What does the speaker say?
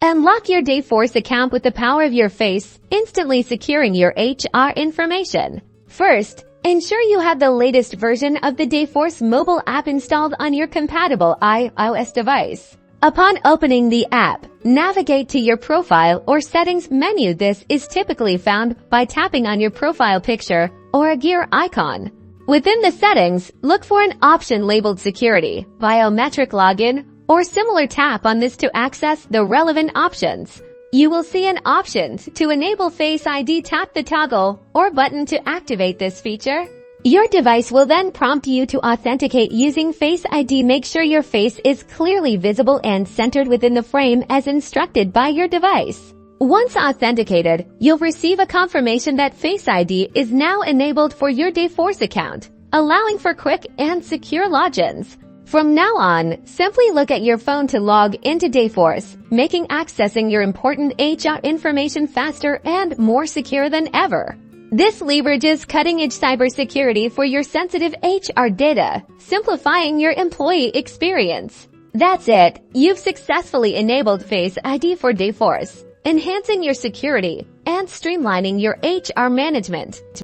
Unlock your Dayforce account with the power of your face, instantly securing your HR information. First, ensure you have the latest version of the Dayforce mobile app installed on your compatible iOS device. Upon opening the app, navigate to your profile or settings menu. This is typically found by tapping on your profile picture or a gear icon. Within the settings, look for an option labeled Security, Biometric Login, or similar. Tap on this to access the relevant options. You will see an option to enable Face ID. Tap the toggle or button to activate this feature. Your device will then prompt you to authenticate using Face ID. Make sure your face is clearly visible and centered within the frame as instructed by your device. Once authenticated, you'll receive a confirmation that Face ID is now enabled for your Dayforce account, allowing for quick and secure logins. From now on, simply look at your phone to log into Dayforce, making accessing your important HR information faster and more secure than ever. This leverages cutting-edge cybersecurity for your sensitive HR data, simplifying your employee experience. That's it. You've successfully enabled Face ID for Dayforce, enhancing your security and streamlining your HR management.